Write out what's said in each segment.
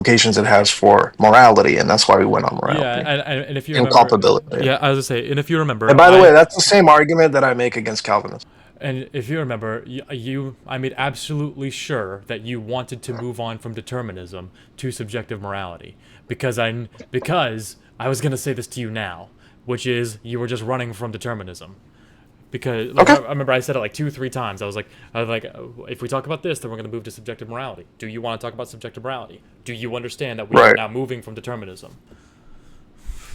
implications it has for morality, and that's why we went on Yeah, morality and if you and remember, culpability. yeah, I was gonna say, and if you remember, And by the way, that's the same argument that I make against Calvinism. and if you remember, I made absolutely sure that you wanted to move on from determinism to subjective morality because I was gonna say this to you now, which is you were just running from determinism. Because like Okay, I remember I said it like 2 3 times. I was like, if we talk about this, then we're gonna move to subjective morality. Do you want to talk about subjective morality? Do you understand that we are right, now moving from determinism?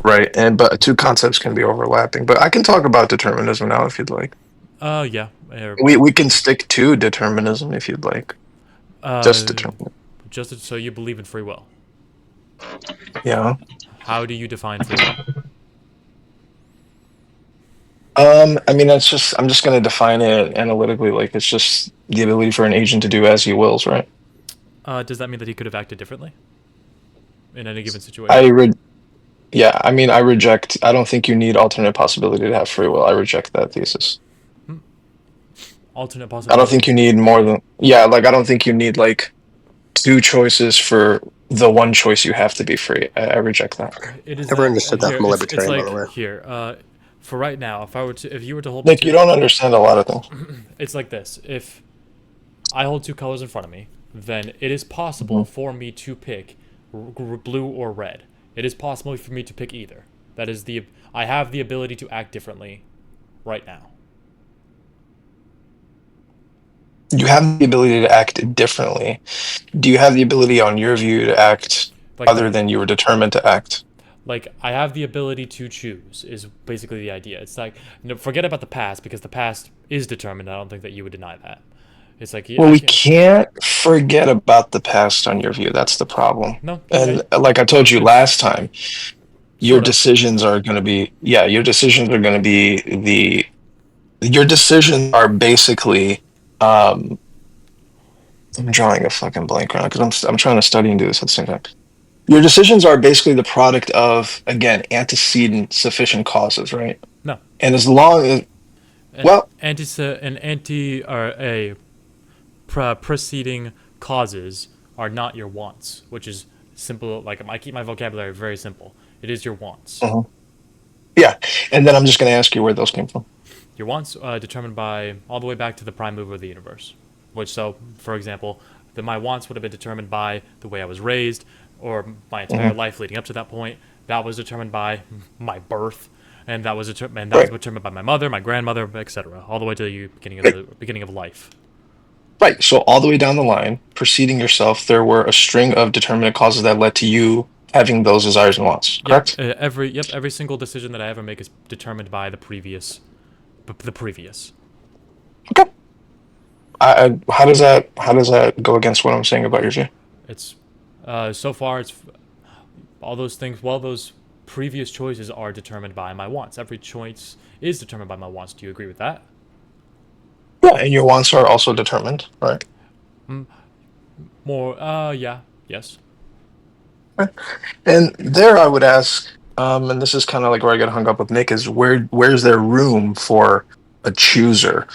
right, and but two concepts can be overlapping. But I can talk about determinism now if you'd like. Yeah. We can stick to determinism if you'd like. Just Uh, determinism. just so you believe in free will. Yeah. How do you define free will? I mean, that's just I'm just going to define it analytically. Like it's just the ability for an agent to do as he wills, right? Does that mean that he could have acted differently in any given I situation? re- yeah, I mean, I reject. I don't think you need alternate possibility to have free will. I reject that thesis. Alternate I don't think you possibilities. need more than yeah. Like I don't think you need like two choices for the one choice you have to be free. I reject that. It is Never that understood that here. from a It's libertarian, by the like way. here. For right now, if you were to hold me Nick, you to, don't understand a lot of things. it's like this. If I hold two colors in front of me, then it is possible Mhm. for me to pick blue or red. It is possible for me to pick either. That is the I have the ability to act differently right now. You have the ability to act differently. Do you have the ability, on your view, to act Like other the than you were determined to act? like I have the ability to choose is basically the idea. It's like no, forget about the past because the past is determined. I don't think that you would deny that. It's like Well, I we can't. can't forget about the past on your view. That's the problem. No, And like I told you it's last time, your sort of. decisions are going to be, yeah, your decisions are going to be your decisions are basically, um, I'm drawing a fucking blank right now because I'm trying to study and do this at the same time. Your decisions are basically the product of, again, antecedent sufficient causes, right? No, And as long as, an well, anti or a preceding causes are not your wants, which is simple. Like I keep my vocabulary very simple. It is your wants. mhm. Yeah. And then I'm just going to ask you where those came from. Your wants determined by all the way back to the prime mover of the universe. Which, so, for example, that my wants would have been determined by the way I was raised, or my entire Hmm. life leading up to that point. That was determined by my birth, and that was Right. determined by my mother, my grandmother, etc., all the way to the Right. beginning of life. Right. So all the way down the line, preceding yourself, there were a string of determinate causes that led to you having those desires and wants. Yep, Correct? every single decision that I ever make is determined by the previous. Okay. How does that go against what I'm saying about your view? It's so far it's all those things. Well, those previous choices are determined by my wants. Every choice is determined by my wants. Do you agree with that? Yeah, and your wants are also determined, right? More, yeah, yes. Right. And there, I would ask, and this is kind of like where I get hung up with Nick, is where's there room for a chooser?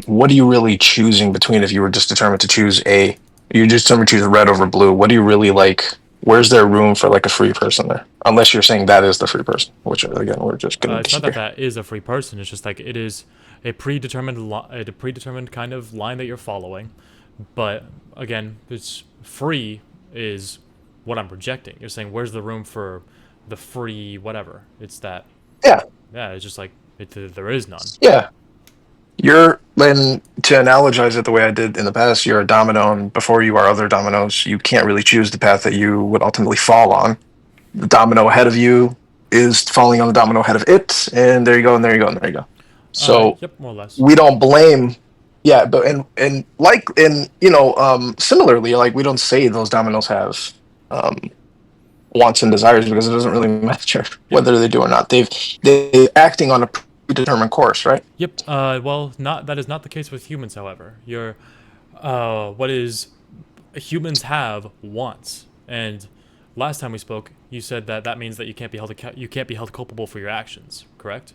What are you really choosing between if you were just determined to choose a, you just determined to choose red over blue? What do you really like? Where's there room for like a free person there? Unless you're saying that is the free person, which again we're just gonna It's not that disagree. that is a free person. It's just like it is a predetermined kind of line that you're following. But again, it's free is what I'm rejecting. You're saying where's the room for the free whatever? It's that Yeah, yeah. It's just like there is none. yeah. You're and to analogize it the way I did in the past, you're a domino, and before you are other dominoes, you can't really choose the path that you would ultimately fall on. The domino ahead of you is falling on the domino ahead of it, and there you go, and there you go, and there you go. So Yep, more or less. we don't blame, yeah, but and like and similarly, like we don't say those dominoes have um wants and desires because it doesn't really matter Yep. whether they do or not. They're acting on a predetermined course, right? Yep. Well, not that is not the case with humans. However, your what is humans have wants, and last time we spoke, you said that that means that you can't be held culpable for your actions. Correct?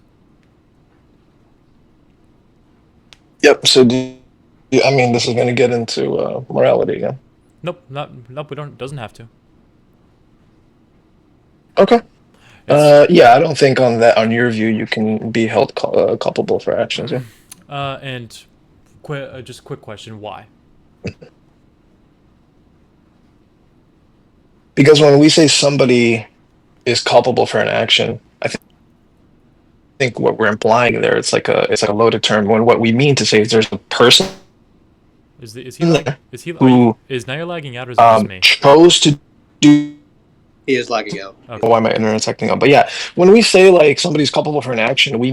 Yep. So I mean, this is going to get into morality again. Nope. Not nope. We don't. Doesn't have to. Okay. It's Yeah, I don't think on that on your view you can be held culpable for actions. Yeah, and just quick question: why? because when we say somebody is culpable for an action, I think what we're implying there it's like a loaded term. When what we mean to say is there's a person Is he lag? there Is he? Are you? who Is Nair lagging out, or is it just me? chose to do. He is lagging out. He's Okay. Why my internet's acting up? But yeah, when we say like somebody's culpable for an action, we're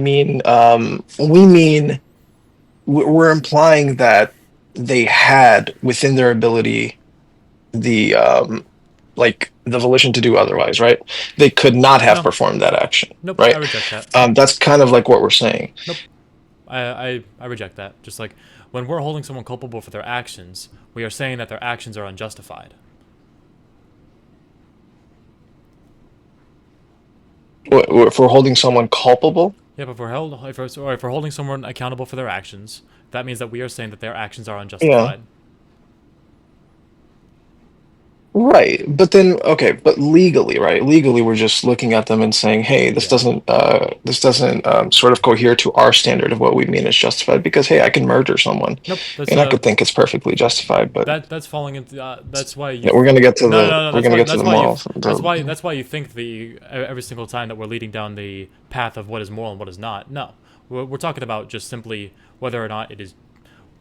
implying that they had within their ability the like the volition to do otherwise, right? They could not have No. performed that action, Nope. I right? reject that. That's kind of like what we're saying. Nope. I reject that. Just like when we're holding someone culpable for their actions, we are saying that their actions are unjustified. If we're holding someone culpable, Yeah, but if we're holding someone accountable for their actions, that means that we are saying that their actions are yeah, unjustified. right. But then, okay, but legally, right? Legally, we're just looking at them and saying, "Hey, Yeah. this doesn't sort of cohere to our standard of what we mean is justified." Because hey, I can murder someone, Nope. That's and I could think it's perfectly justified, but that's falling into. That's why yeah, you. we're gonna get to No, no, the no, no. we're That's gonna why. get to That's the why you. morals. That's why. That's why you think the every single time that we're leading down the path of what is moral and what is not. No, we're talking about just simply whether or not it is.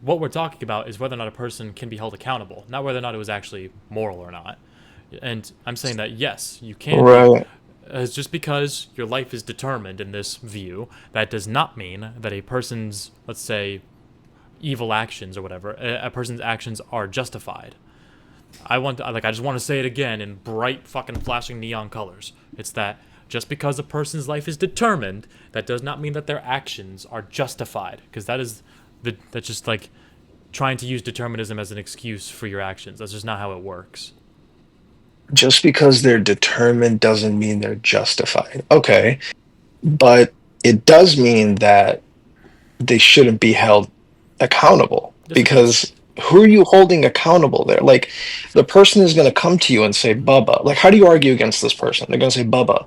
What we're talking about is whether or not a person can be held accountable, not whether or not it was actually moral or not. And I'm saying that yes, you can be. Right. Just because your life is determined in this view, that does not mean that a person's, let's say, evil actions or whatever, a person's actions are justified. I just want to say it again in bright fucking flashing neon colors. It's that just because a person's life is determined, that does not mean that their actions are justified. Because that's just like trying to use determinism as an excuse for your actions. That's just not how it works. Just because they're determined doesn't mean they're justified. Okay, but it does mean that they shouldn't be held accountable Yes, it does. because who are you holding accountable there? Like the person is going to come to you and say, Bubba, like how do you argue against this person? They're going to say, Bubba,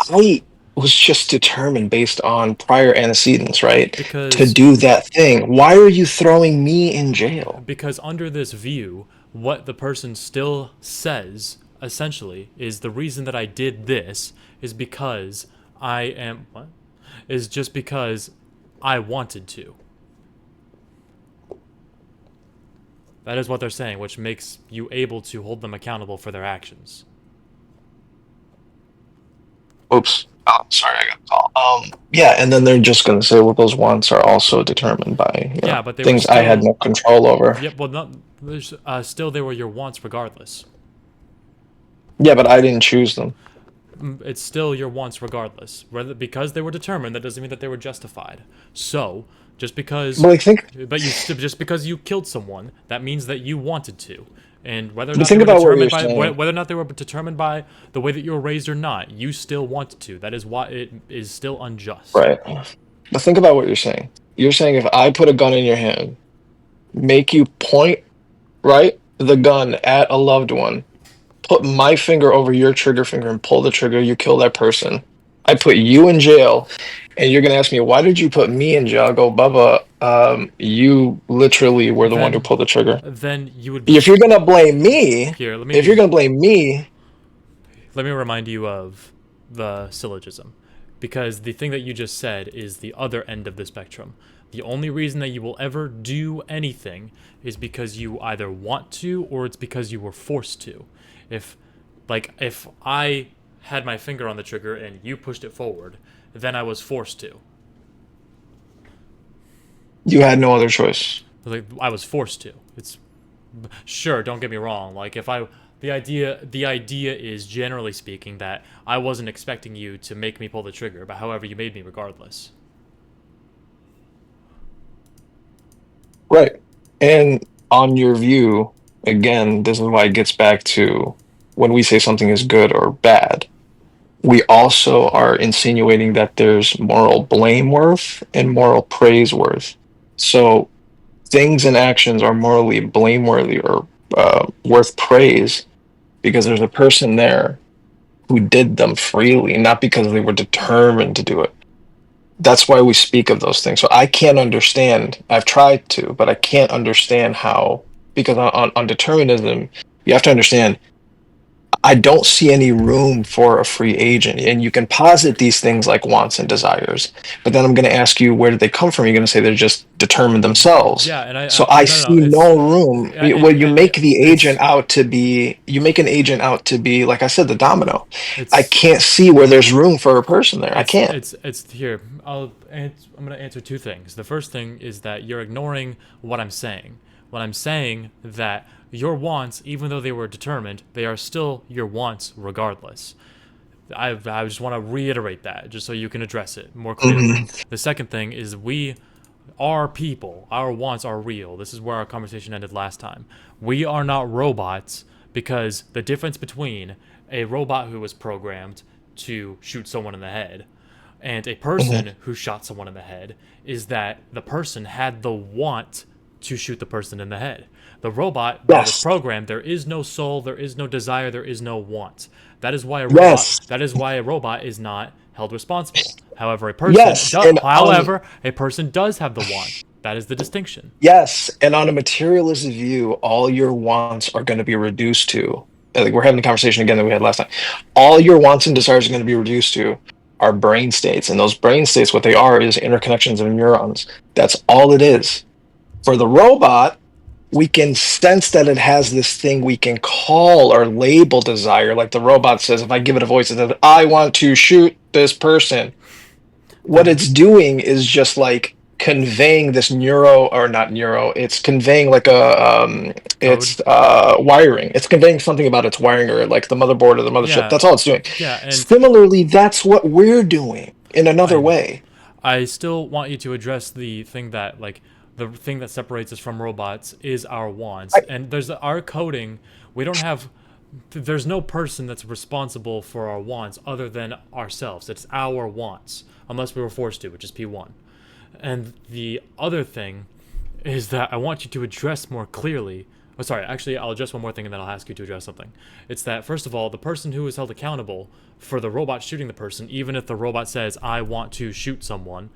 I was just determined based on prior antecedents, right? To Because do that thing. Why are you throwing me in jail? because under this view, what the person still says essentially is the reason that I did this is because I am what? Is just because I wanted to. That is what they're saying, which makes you able to hold them accountable for their actions. Oops. Oh, sorry, I got a call. Yeah, and then they're just going to say, well, those wants are also determined by, Yeah, but they were things I had still. no control over. Yep. Well, not. Still, they were your wants regardless. Yeah, but I didn't choose them. It's still your wants regardless. Whether because they were determined, that doesn't mean that they were justified. So, just because, But I think, just because you killed someone, that means that you wanted to. And whether or but not they think were about what you're determined by saying, whether or not they were determined by the way that you were raised or not, you still wanted to. That is why it is still unjust. right? But think about what you're saying. You're saying if I put a gun in your hand, make you point, right, the gun at a loved one, put my finger over your trigger finger and pull the trigger, you kill that person. I put you in jail, and you're gonna ask me, why did you put me in jail? I go, Bubba, you literally were the one who Then, pulled the trigger. then you would be If you're gonna blame me, here. Let if you're me gonna blame me, let me remind you of the syllogism. Because the thing that you just said is the other end of the spectrum. The only reason that you will ever do anything is because you either want to or it's because you were forced to. If if I had my finger on the trigger and you pushed it forward, then I was forced to. you had no other choice. Like I was forced to. It's sure, don't get me wrong. Like if I the idea is generally speaking that I wasn't expecting you to make me pull the trigger, but however you made me regardless. Right. And on your view, again, this is why it gets back to when we say something is good or bad, we also are insinuating that there's moral blame worth and moral praise worth. So things and actions are morally blameworthy or worth praise because there's a person there who did them freely, not because they were determined to do it. That's why we speak of those things. So I can't understand. I've tried to, but I can't understand how, because on determinism, you have to understand, I don't see any room for a free agent. And you can posit these things like wants and desires, but then I'm going to ask you, where did they come from? You're going to say they're just determined themselves. Yeah, and So I I no, no, see it's no room. Well, you make the agent out to be, you make an agent out to be, like I said, the domino. I it's can't see where there's room for a person there. I can't. it's here. I'm gonna answer two things. The first thing is that you're ignoring what I'm saying. When I'm saying that your wants, even though they were determined, they are still your wants regardless. I just want to reiterate that just so you can address it more clearly. Mhm. The second thing is we are people. Our wants are real. This is where our conversation ended last time. We are not robots because the difference between a robot who was programmed to shoot someone in the head and a Mhm. person who shot someone in the head is that the person had the want to shoot the person in the head. The robot, when it was Yes. programmed, there is no soul, there is no desire, there is no want. Yes. That is why a robot is not held responsible. Yes. However, a person does have the want. That is the distinction. Yes, and on a materialist view, all your wants are going to be reduced to, like we're having the conversation again that we had last time. All your wants and desires are going to be reduced to are brain states, and those brain states, what they are, is interconnections of neurons. That's all it is. For the robot, we can sense that it has this thing we can call or label desire. Like the robot says, if I give it a voice, it says, "I want to shoot this person." What The it's doing is just like conveying this neuro, or not neuro, it's conveying like a code. it's wiring, it's conveying something about its wiring, or like the motherboard or the mothership. Yeah, That's all it's doing. yeah, and Similarly, that's what we're doing in another I way. I still want you to address the thing that separates us from robots is our wants. I, And there's our coding. We don't have there's no person that's responsible for our wants other than ourselves. It's our wants, unless we were forced to, which is P1. And the other thing is that I want you to address more clearly. Oh, sorry, actually, I'll address one more thing and then I'll ask you to address something. It's that, first of all, the person who is held accountable for the robot shooting the person, even if the robot says, I want to shoot someone,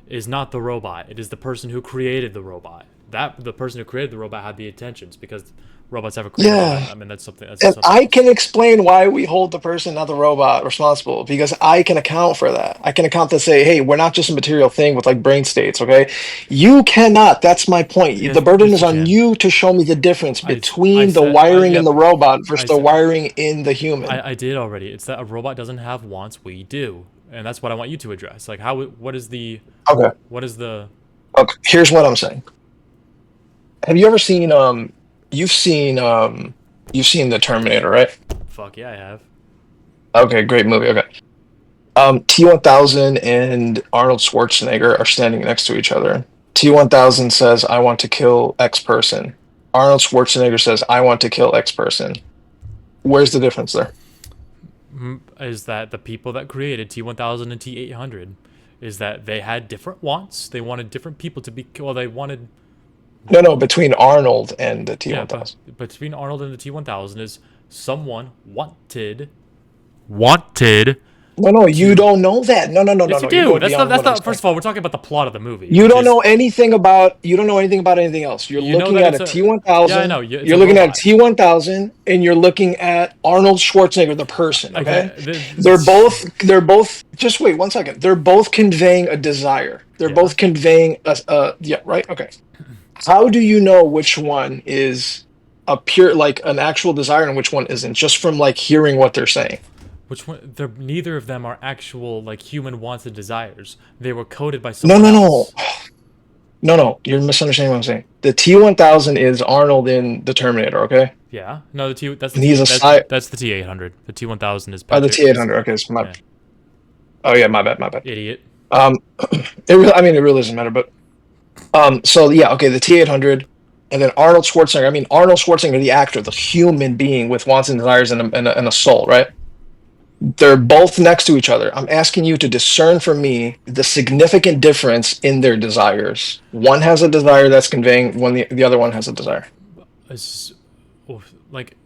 is not the robot. It is the person who created the robot. The person who created the robot had the intentions because robots have a creator. yeah. I mean, that's And something I else. can explain why we hold the person, not the robot, responsible, because I can account for that. I can account to say, hey, we're not just a material thing with like brain states, okay? You cannot. That's my point. The Yes, burden yes, is you on can. you to show me the difference I between the said, wiring in yep. the robot versus I the said, wiring in the human. I did already. It's that a robot doesn't have wants. We do, and that's what I want you to address. Like, Okay. what is the Okay. Here's what I'm saying. Have you ever seen you've seen you've seen the Terminator, right? fuck yeah, I have. Okay, great movie. Okay. T-1000 and Arnold Schwarzenegger are standing next to each other. T-1000 says, I want to kill X person. Arnold Schwarzenegger says, I want to kill X person. Where's the difference there? Is that the people that created T1000 and T800 is that they had different wants. They wanted different people to be. Well, they wanted. No, no, between Arnold and the Yeah, but T-1000. between Arnold and the T1000 is someone wanted No, no, you to. don't know that. No, no, no, no, Yes, you no. You're do. going beyond That's what I'm not. First saying. of all, we're talking about the plot of the movie, You which don't is know anything about anything else. You're you know looking that at it's a a. Yeah, I T1000, know. It's you're a looking at a robot. T1000, and you're looking at Arnold Schwarzenegger, the person, okay? Okay. They're both just wait 1 second. They're both conveying a desire. They're Yeah. both conveying a yeah, right? Okay. How do you know which one is a pure like an actual desire and which one isn't, just from like hearing what they're saying? Which one? They're neither of them are actual like human wants and desires. They were coded by No, someone no, no. else. No, no, you're misunderstanding what I'm saying. The T-1000 is Arnold in the Terminator, okay? Yeah. No, the T. That's the And he's T. a sci That's the T800. The T1000 is the Patrick. Is T-800. Okay, so my yeah. oh yeah, my bad, my bad. Idiot. Um, I mean, it really doesn't matter, but so yeah, okay, the T-800, and then Arnold Schwarzenegger. I mean, Arnold Schwarzenegger, the actor, the human being with wants and desires and a soul, right? They're both next to each other. I'm asking you to discern for me the significant difference in their desires. One has a desire that's conveying, when the other one has a desire. Is, like,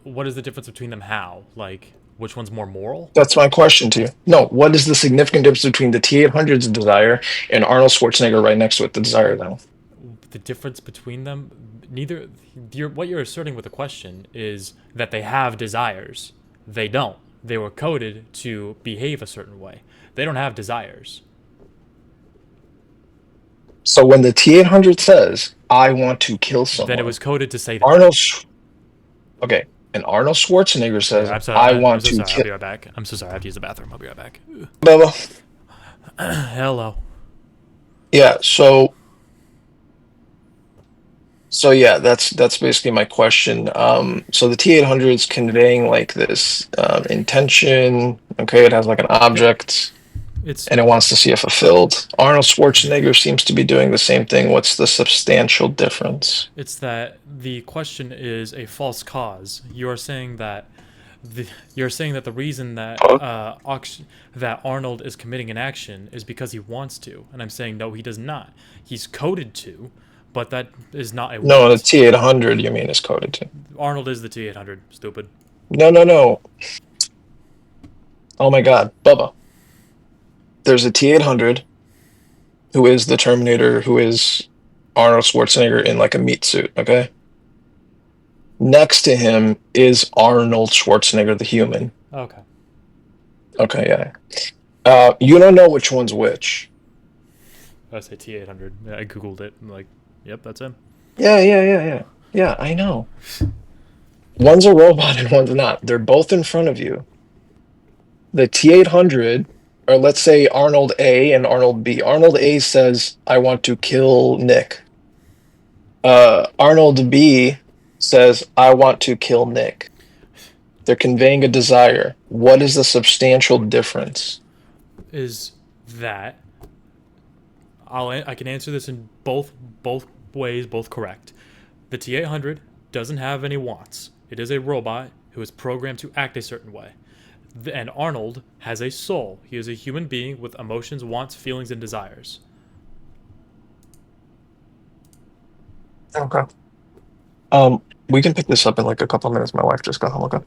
what is the difference between them? How? Like. Which one's more moral? That's my question to you. No, what is the significant difference between the T-800's desire and Arnold Schwarzenegger right next to it, the desire, though? The difference between them, neither. What you're asserting with the question is that they have desires. They don't. They were coded to behave a certain way. They don't have desires. So when the T-800 says, I want to kill someone, Then it was coded to say that. Okay, and Arnold Schwarzenegger says, I'm sorry. I I'm want so to sorry. I'll kill... be right back. I'm so sorry. I have to use the bathroom. I'll be right back. Bubba. Hello. Yeah, so yeah, that's basically my question. So the T-800 is conveying like this intention. Okay, it has like an object, It's and it wants to see it fulfilled. Arnold Schwarzenegger seems to be doing the same thing. What's the substantial difference? it's that the question is a false cause. You're saying that the reason that that Arnold is committing an action is because he wants to, and I'm saying no, he does not. He's coded to, but that is not a No, the want. T-800 you mean is coded to. Arnold is the T-800. Stupid. No, no, no. Oh my God, Bubba. There's a T-800 who is the Terminator, who is Arnold Schwarzenegger in like a meat suit, okay? Next to him is Arnold Schwarzenegger, the human. Okay. Okay, yeah. You don't know which one's which. I say T-800. I googled it. I'm like, yep, that's him. Yeah. Yeah, I know. One's a robot and one's not. They're both in front of you. The T-800, or let's say Arnold A and Arnold B. Arnold A says, I want to kill Nick. Arnold B says, I want to kill Nick. They're conveying a desire. What is the substantial difference? Is that I can answer this in both ways, both correct. The T-800 doesn't have any wants. It is a robot who is programmed to act a certain way. And Arnold has a soul. He is a human being with emotions, wants, feelings, and desires. Okay. We can pick this up in like a couple of minutes. My wife just got home. Okay.